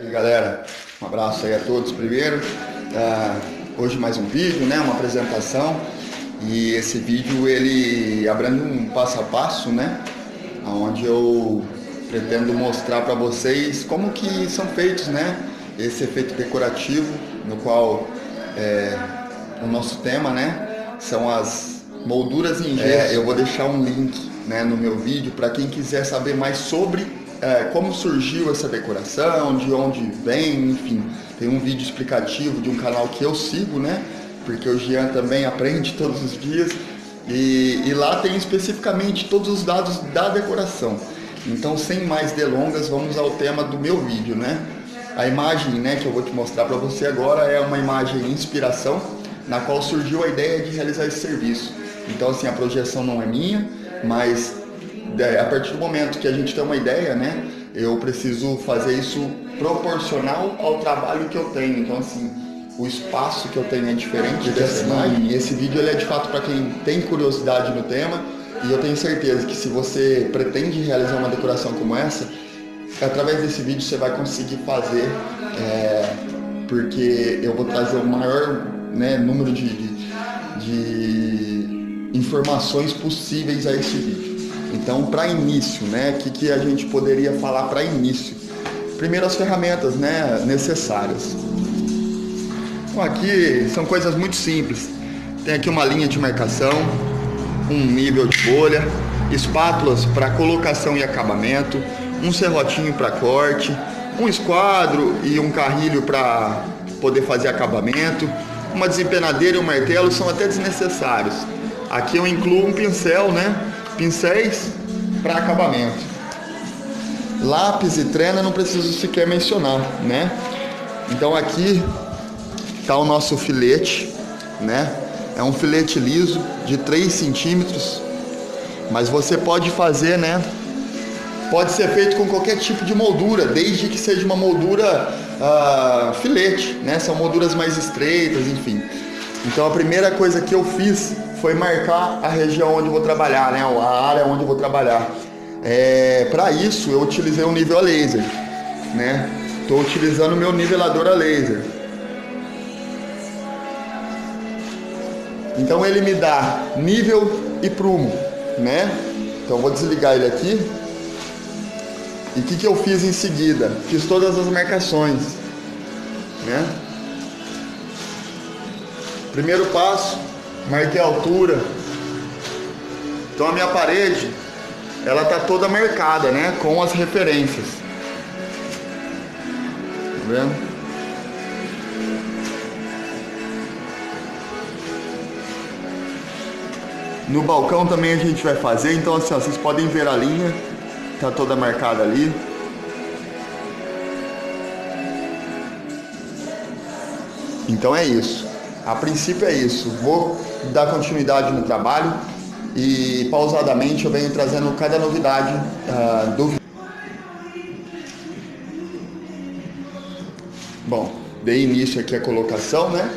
E aí, galera, um abraço aí a todos primeiro. Hoje mais um vídeo, né, uma apresentação, e esse vídeo ele abrange um passo a passo, né, onde eu pretendo mostrar para vocês como que são feitos, né, esse efeito decorativo, no qual o nosso tema, né, são as molduras em gesso. Eu vou deixar um link, né, no meu vídeo para quem quiser saber mais sobre como surgiu essa decoração, de onde vem, enfim. Tem um vídeo explicativo de um canal que eu sigo, né? Porque o Jean também aprende todos os dias. E lá tem especificamente todos os dados da decoração. Então, sem mais delongas, vamos ao tema do meu vídeo, né? A imagem, né, que eu vou te mostrar para você agora é uma imagem de inspiração, na qual surgiu a ideia de realizar esse serviço. Então, assim, a projeção não é minha, mas a partir do momento que a gente tem uma ideia, né, eu preciso fazer isso proporcional ao trabalho que eu tenho. Então, assim, o espaço que eu tenho é diferente dessa imagem. E esse vídeo ele é de fato para quem tem curiosidade no tema, e eu tenho certeza que se você pretende realizar uma decoração como essa, através desse vídeo você vai conseguir fazer, porque eu vou trazer o maior, né, número de informações possíveis a esse vídeo. Então, para início, né, o que a gente poderia falar para início? Primeiro, as ferramentas, né, necessárias. Então, aqui são coisas muito simples. Tem aqui uma linha de marcação, um nível de bolha, espátulas para colocação e acabamento, um serrotinho para corte, um esquadro e um carrilho para poder fazer acabamento, uma desempenadeira e um martelo são até desnecessários. Aqui eu incluo um pincel, né? Pincéis para acabamento. Lápis e trena não preciso sequer mencionar, né? Então aqui está o nosso filete, né? É um filete liso de 3 centímetros, mas você pode fazer, né? Pode ser feito com qualquer tipo de moldura, desde que seja uma moldura filete, né? São molduras mais estreitas, enfim. Então a primeira coisa que eu fiz foi marcar a região onde eu vou trabalhar, né? A área onde eu vou trabalhar. Para isso eu utilizei um nível a laser, né? Estou utilizando o meu nivelador a laser. Então ele me dá nível e prumo, né? Então eu vou desligar ele aqui. E o que eu fiz em seguida? Fiz todas as marcações, né? Primeiro passo, marquei a altura. Então a minha parede, ela tá toda marcada, né, com as referências. Tá vendo? No balcão também a gente vai fazer. Então assim, ó, vocês podem ver a linha, tá toda marcada ali. Então é isso. A princípio é isso. Vou dar continuidade no trabalho e pausadamente eu venho trazendo cada novidade do vídeo. Bom, dei início aqui à colocação, né?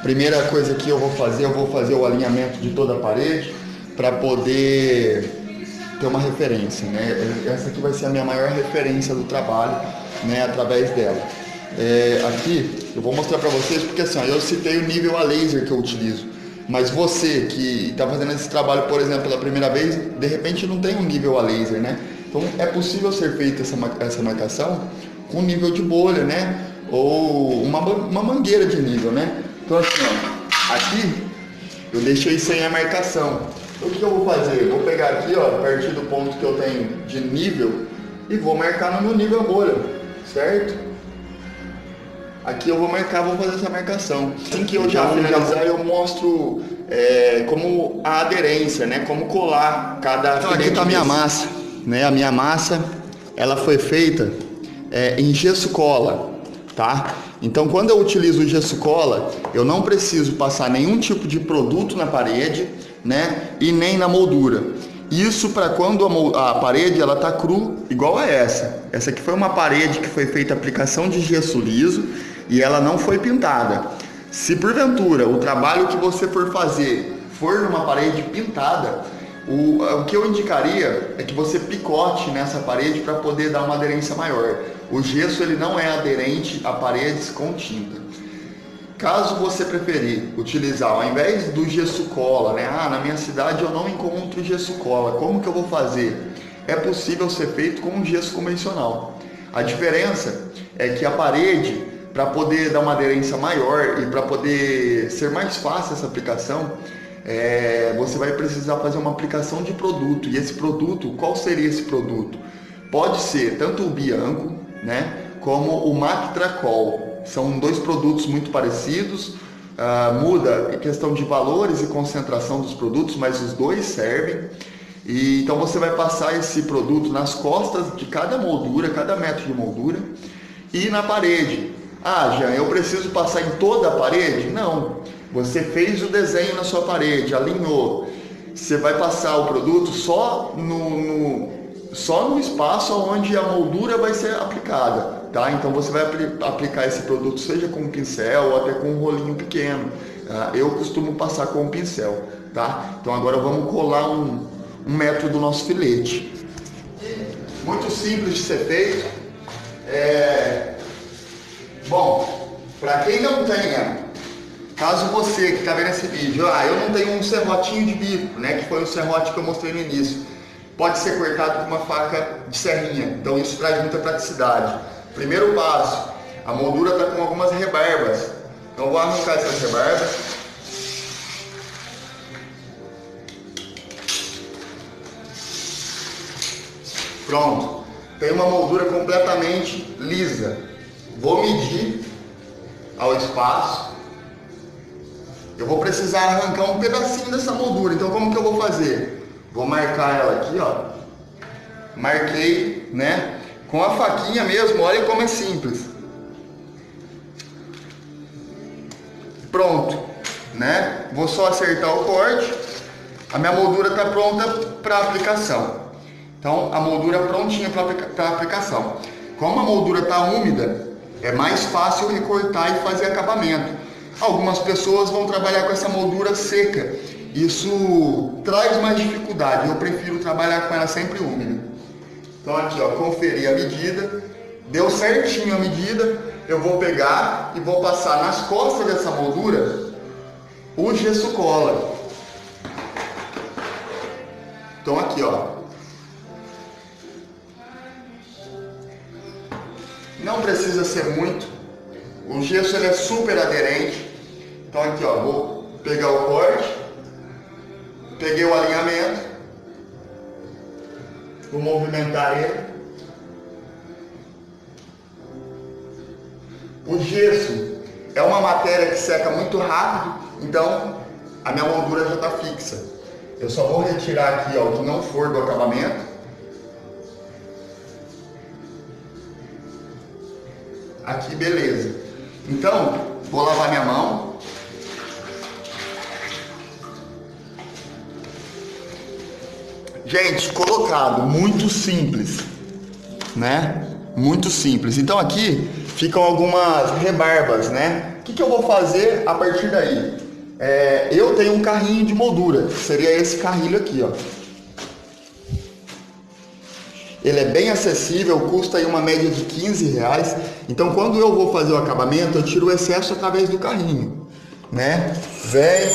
Primeira coisa que eu vou fazer o alinhamento de toda a parede para poder ter uma referência, né? Essa aqui vai ser a minha maior referência do trabalho, né? Através dela. Aqui eu vou mostrar para vocês, porque assim, ó, eu citei o nível a laser que eu utilizo, mas você que está fazendo esse trabalho, por exemplo, pela primeira vez, de repente não tem um nível a laser, né? Então é possível ser feita essa marcação com nível de bolha, né? Ou uma mangueira de nível, né? Então assim, ó, aqui eu deixei sem a marcação. Então o que eu vou fazer? Eu vou pegar aqui, ó, a partir do ponto que eu tenho de nível e vou marcar no meu nível a bolha, certo? Aqui eu vou marcar, vou fazer essa marcação. Assim que eu já finalizar, eu mostro como a aderência, né? Como colar cada filete. Então aqui está a minha massa, né? A minha massa, ela foi feita em gesso cola, tá? Então quando eu utilizo o gesso cola, eu não preciso passar nenhum tipo de produto na parede, né? E nem na moldura. Isso para quando a parede ela tá cru, igual a essa. Essa aqui foi uma parede que foi feita aplicação de gesso liso e ela não foi pintada. Se porventura o trabalho que você for fazer for numa parede pintada, o que eu indicaria é que você picote nessa parede para poder dar uma aderência maior. O gesso ele não é aderente a paredes com tinta. Caso você preferir utilizar, ao invés do gesso cola, né? Na minha cidade eu não encontro gesso cola, como que eu vou fazer? É possível ser feito com um gesso convencional. A diferença é que a parede, para poder dar uma aderência maior e para poder ser mais fácil essa aplicação, você vai precisar fazer uma aplicação de produto. E esse produto, qual seria esse produto? Pode ser tanto o Bianco, né, como o Mactracol. São dois produtos muito parecidos, muda em questão de valores e concentração dos produtos, mas os dois servem. E então você vai passar esse produto nas costas de cada moldura, cada metro de moldura, e na parede. Jean, eu preciso passar em toda a parede? Não. Você fez o desenho na sua parede, alinhou. Você vai passar o produto só no espaço onde a moldura vai ser aplicada, tá? Então você vai aplicar esse produto seja com um pincel ou até com um rolinho pequeno. Eu costumo passar com um pincel, tá? Então agora vamos colar um metro do nosso filete. Muito simples de ser feito. Bom, para quem não tenha, caso você que está vendo esse vídeo, eu não tenho um serrotinho de bico, né, que foi o serrote que eu mostrei no início, pode ser cortado com uma faca de serrinha, então isso traz muita praticidade. Primeiro passo, a moldura está com algumas rebarbas, então eu vou arrancar essas rebarbas. Pronto, tem uma moldura completamente lisa. Vou medir ao espaço. Eu vou precisar arrancar um pedacinho dessa moldura. Então como que eu vou fazer? Vou marcar ela aqui, ó. Marquei, né? Com a faquinha mesmo, olha como é simples. Pronto, né? Vou só acertar o corte. A minha moldura está pronta para aplicação. Então a moldura prontinha para aplicação. Como a moldura está úmida, é mais fácil recortar e fazer acabamento. Algumas pessoas vão trabalhar com essa moldura seca. Isso traz mais dificuldade. Eu prefiro trabalhar com ela sempre úmida. Então aqui, ó, conferi a medida. Deu certinho a medida. Eu vou pegar e vou passar nas costas dessa moldura o gesso cola. Então aqui, ó. Não precisa ser muito. O gesso ele é super aderente. Então aqui, ó, vou pegar o corte. Peguei o alinhamento. Vou movimentar ele. O gesso é uma matéria que seca muito rápido, então a minha moldura já está fixa. Eu só vou retirar aqui, ó, o que não for do acabamento. Aqui, beleza. Então, vou lavar minha mão. Gente, colocado, muito simples, né? Muito simples. Então aqui ficam algumas rebarbas, né? O que eu vou fazer a partir daí? Eu tenho um carrinho de moldura, seria esse carrilho aqui, ó. Ele é bem acessível, custa aí uma média de R$15. Então quando eu vou fazer o acabamento, eu tiro o excesso através do carrinho, né? Venho,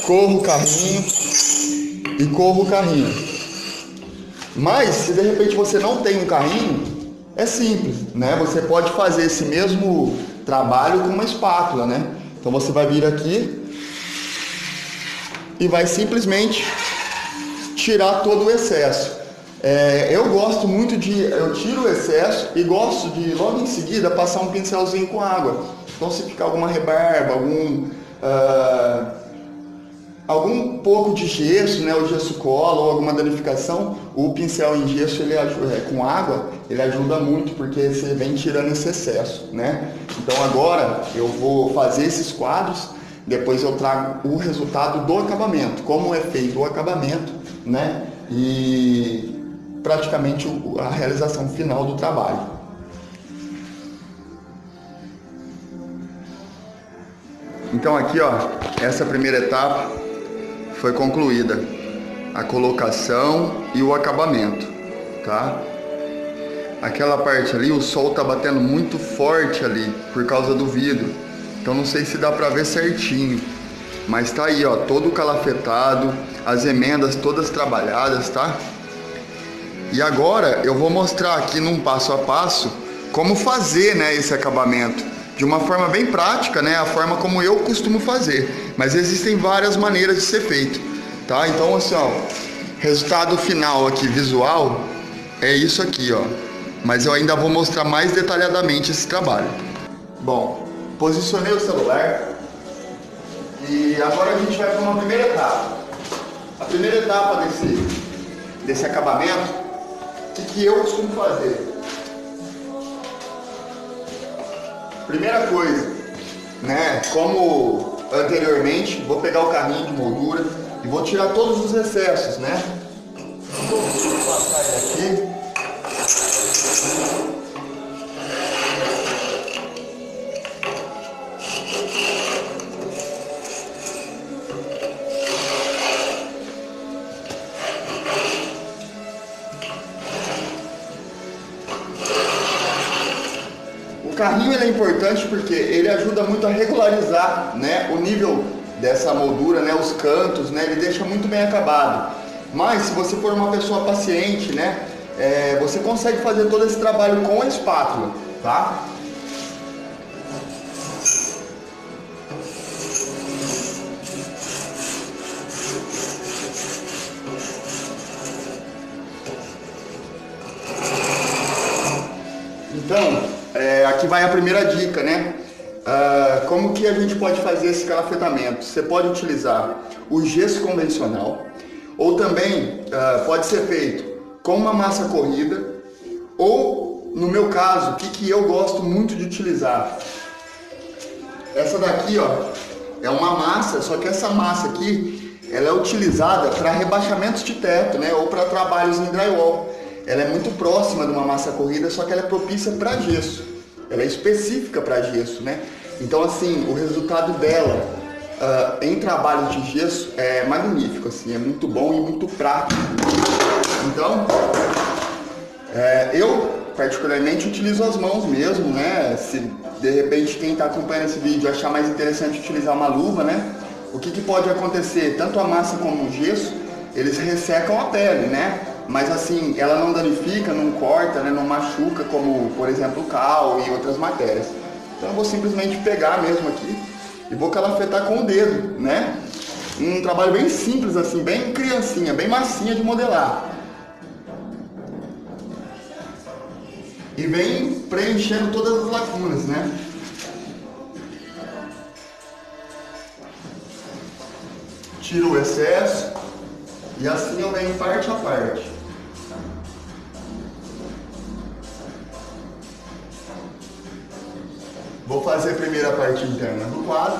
corro o carrinho e corro o carrinho. Mas se de repente você não tem um carrinho, é simples, né? Você pode fazer esse mesmo trabalho com uma espátula, né? Então você vai vir aqui e vai simplesmente tirar todo o excesso. Eu gosto muito eu tiro o excesso e gosto de logo em seguida passar um pincelzinho com água. Então se ficar alguma rebarba, algum pouco de gesso, né, o gesso cola ou alguma danificação, o pincel em gesso ele com água ele ajuda muito porque você vem tirando esse excesso, né? Então agora eu vou fazer esses quadros, depois eu trago o resultado do acabamento, como é feito o acabamento, né? E praticamente a realização final do trabalho. Então aqui, ó, essa primeira etapa foi concluída, a colocação e o acabamento, tá? aquela parte ali, o sol tá batendo muito forte ali, por causa do vidro. Então não sei se dá pra ver certinho. Mas tá aí, ó, todo calafetado, as emendas todas trabalhadas, tá? E agora eu vou mostrar aqui num passo a passo como fazer, né, esse acabamento. De uma forma bem prática, né, a forma como eu costumo fazer. Mas existem várias maneiras de ser feito, tá? Então assim, ó, resultado final aqui, visual, é isso aqui, ó. Mas eu ainda vou mostrar mais detalhadamente esse trabalho. Bom, posicionei o celular. E agora a gente vai para uma primeira etapa. A primeira etapa desse acabamento, o que eu costumo fazer? Primeira coisa, né? Como anteriormente, vou pegar o carrinho de moldura e vou tirar todos os excessos, né? Vou passar ele aqui. O carrinho ele é importante porque ele ajuda muito a regularizar, né, o nível dessa moldura, né, os cantos, né, ele deixa muito bem acabado. Mas se você for uma pessoa paciente, né, você consegue fazer todo esse trabalho com a espátula, tá? Então, aqui vai a primeira dica, né? Como que a gente pode fazer esse calafetamento? Você pode utilizar o gesso convencional, ou também pode ser feito com uma massa corrida, ou, no meu caso, o que eu gosto muito de utilizar? Essa daqui, ó, é uma massa, só que essa massa aqui, ela é utilizada para rebaixamentos de teto, né? Ou para trabalhos em drywall. Ela é muito próxima de uma massa corrida, só que ela é propícia para gesso. Ela é específica para gesso, né? Então, assim, o resultado dela em trabalho de gesso é magnífico, assim, é muito bom e muito prático. Então, eu particularmente utilizo as mãos mesmo, né? Se de repente quem está acompanhando esse vídeo achar mais interessante utilizar uma luva, né? O que pode acontecer? Tanto a massa como o gesso, eles ressecam a pele, né? Mas assim, ela não danifica, não corta, né, não machuca, como por exemplo o cal e outras matérias. Então eu vou simplesmente pegar mesmo aqui e vou calafetar com o dedo, né? Um trabalho bem simples assim, bem criancinha, bem massinha de modelar. E vem preenchendo todas as lacunas, né? Tiro o excesso e assim eu venho parte a parte. Vou fazer primeiro a parte interna do quadro.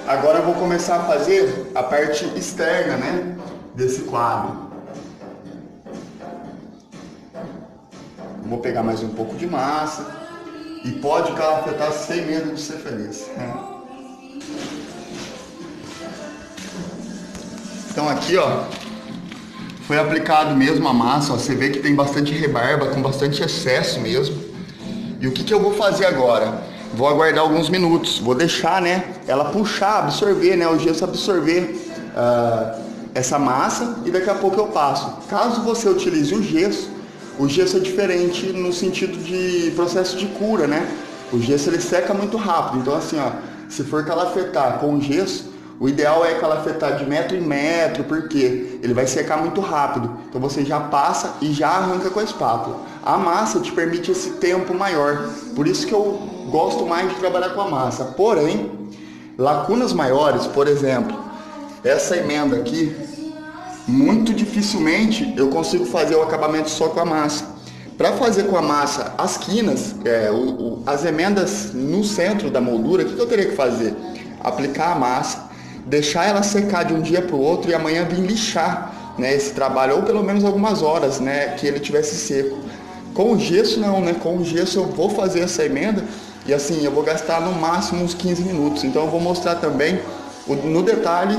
Agora eu vou começar a fazer a parte externa, né, desse quadro. Vou pegar mais um pouco de massa e pode calafetar sem medo de ser feliz. Então aqui, ó, foi aplicado mesmo a massa, ó, você vê que tem bastante rebarba, com bastante excesso mesmo. E o que eu vou fazer agora? Vou aguardar alguns minutos, vou deixar, né, ela puxar, absorver, né, o gesso absorver essa massa e daqui a pouco eu passo. Caso você utilize o gesso é diferente no sentido de processo de cura, né? O gesso ele seca muito rápido, então assim, ó, se for calafetar com gesso, o ideal é calafetar de metro em metro, porque ele vai secar muito rápido. Então você já passa e já arranca com a espátula. A massa te permite esse tempo maior, por isso que eu gosto mais de trabalhar com a massa. Porém, lacunas maiores, por exemplo, essa emenda aqui, muito dificilmente eu consigo fazer o acabamento só com a massa. Para fazer com a massa as quinas, as emendas no centro da moldura, o que eu teria que fazer? Aplicar a massa, deixar ela secar de um dia para o outro e amanhã vir lixar, né, esse trabalho, ou pelo menos algumas horas, né, que ele tivesse seco. Com o gesso não, né? Com o gesso eu vou fazer essa emenda e assim, eu vou gastar no máximo uns 15 minutos. Então eu vou mostrar também no detalhe,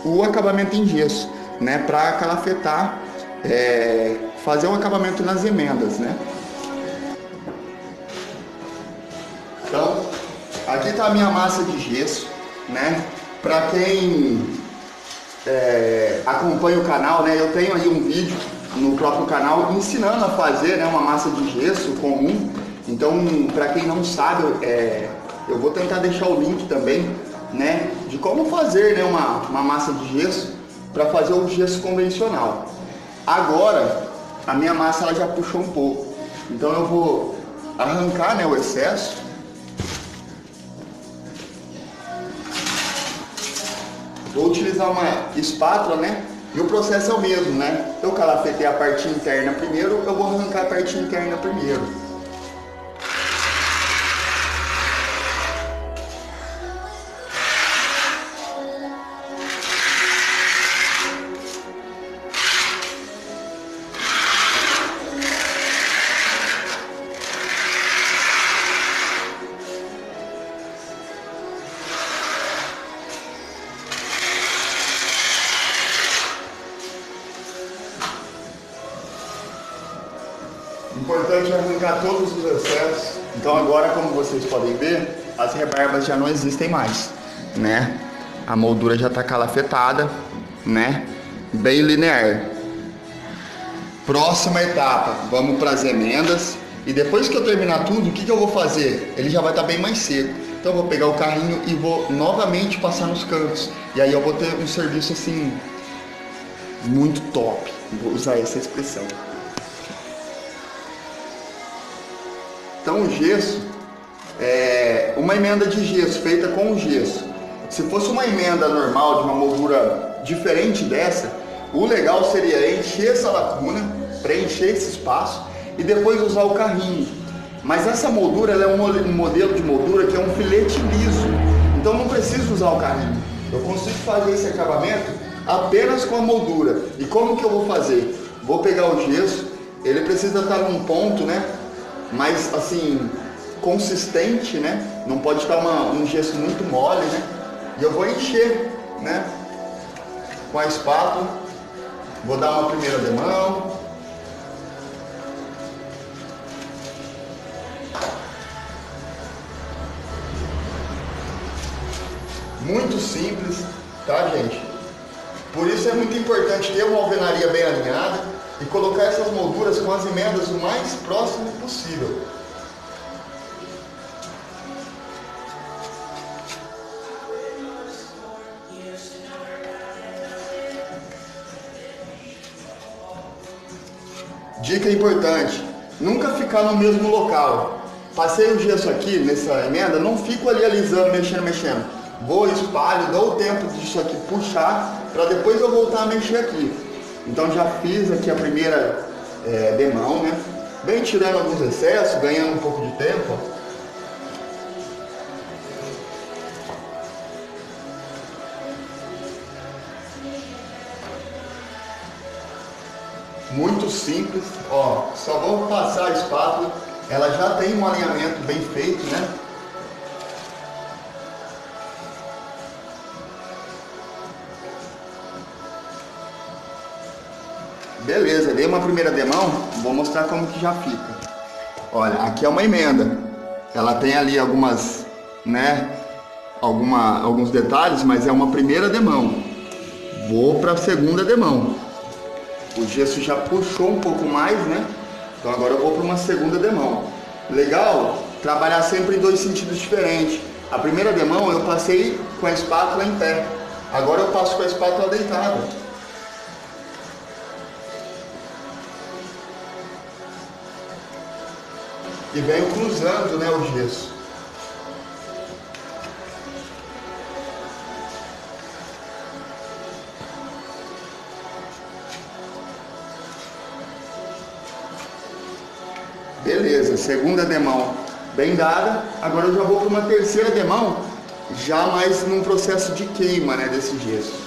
o acabamento em gesso, né? Para calafetar, fazer um acabamento nas emendas, né? Então, aqui está a minha massa de gesso, né? Para quem acompanha o canal, né? Eu tenho aí um vídeo no próprio canal ensinando a fazer, né, uma massa de gesso comum. Então, para quem não sabe, eu vou tentar deixar o link também, né, de como fazer, né, uma massa de gesso para fazer o gesso convencional. Agora, a minha massa ela já puxou um pouco, então eu vou arrancar, né, o excesso. Vou utilizar uma espátula, né? E o processo é o mesmo, né? Eu calafetei a parte interna primeiro, eu vou arrancar a parte interna primeiro. Importante arrancar todos os excessos. Então agora, como vocês podem ver, as rebarbas já não existem mais, né? A moldura já está calafetada, né? Bem linear. Próxima etapa, vamos para as emendas. E depois que eu terminar tudo, o que eu vou fazer? Ele já vai estar bem mais seco. Então eu vou pegar o carrinho e vou novamente passar nos cantos. E aí eu vou ter um serviço assim, muito top. Vou usar essa expressão. Então o gesso é uma emenda de gesso feita com o gesso. Se fosse uma emenda normal de uma moldura diferente dessa, o legal seria encher essa lacuna, preencher esse espaço e depois usar o carrinho. Mas essa moldura ela é um modelo de moldura que é um filete liso, então não preciso usar o carrinho. Eu consigo fazer esse acabamento apenas com a moldura. E como que eu vou fazer? Vou pegar o gesso, ele precisa estar num ponto, né, mais assim, consistente, né? Não pode estar um gesso muito mole, né? E eu vou encher, né, com a espátula. Vou dar uma primeira demão. Muito simples, tá, gente? Por isso é muito importante ter uma alvenaria bem alinhada e colocar essas molduras com as emendas o mais próximo possível. Dica importante, nunca ficar no mesmo local. Passei o gesso aqui nessa emenda, não fico ali alisando, mexendo. Vou, espalho, dou o tempo disso aqui puxar, para depois eu voltar a mexer aqui. Então já fiz aqui a primeira demão, né? Bem tirando alguns excessos, ganhando um pouco de tempo. Muito simples, ó, só vou passar a espátula, ela já tem um alinhamento bem feito, né? Beleza, dei uma primeira demão, vou mostrar como que já fica. Olha, aqui é uma emenda, ela tem ali algumas, né, alguns detalhes, mas é uma primeira demão. Vou para a segunda demão. O gesso já puxou um pouco mais, né? Então agora eu vou para uma segunda demão. Legal trabalhar sempre em dois sentidos diferentes. A primeira demão eu passei com a espátula em pé, agora eu passo com a espátula deitada. E venho cruzando, né, o gesso. Beleza, segunda demão bem dada. Agora eu já vou para uma terceira demão, já mais num processo de queima, né, desse gesso.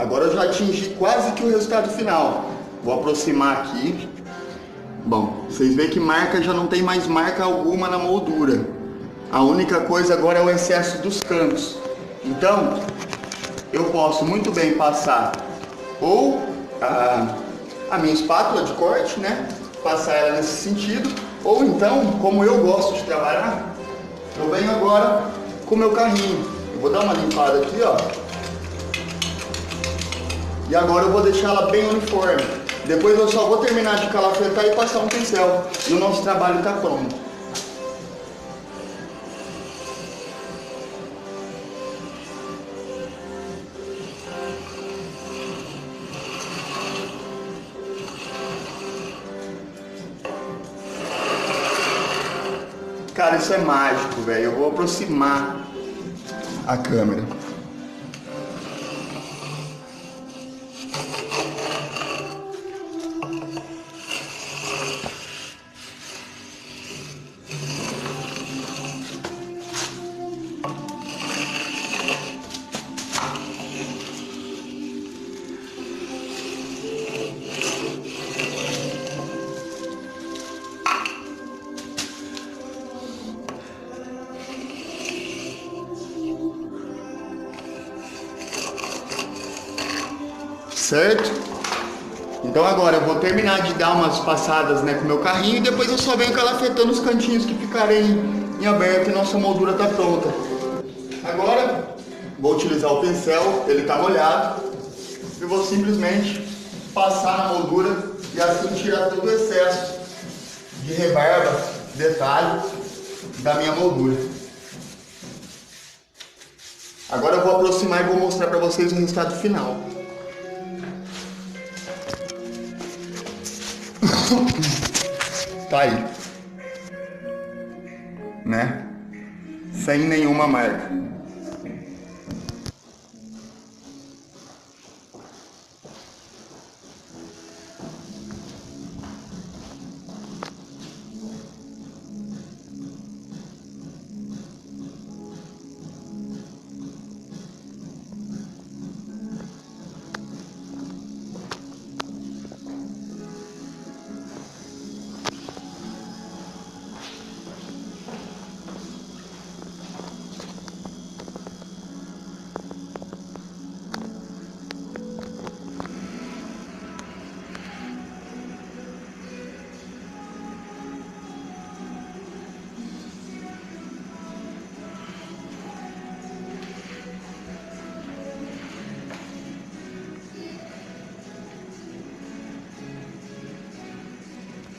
agora eu já atingi quase que o resultado final. Vou aproximar aqui. Bom, vocês veem que marca já não tem mais marca alguma na moldura. A única coisa agora é o excesso dos cantos. Então, eu posso muito bem passar ou a minha espátula de corte, né? Passar ela nesse sentido. Ou então, como eu gosto de trabalhar, eu venho agora com o meu carrinho. Eu vou dar uma limpada aqui, ó. E agora eu vou deixar ela bem uniforme. Depois eu só vou terminar de calafetar e passar um pincel. E o nosso trabalho está pronto. Cara, isso é mágico, velho. Eu vou aproximar a câmera. Certo? Então agora eu vou terminar de dar umas passadas, né, com o meu carrinho e depois eu só venho calafetando os cantinhos que ficarem em aberto e nossa moldura está pronta. Agora vou utilizar o pincel, ele está molhado, e vou simplesmente passar na moldura e assim tirar todo o excesso de rebarba, detalhe da minha moldura. Agora eu vou aproximar e vou mostrar para vocês o resultado final. Tá aí, né? Sem nenhuma marca.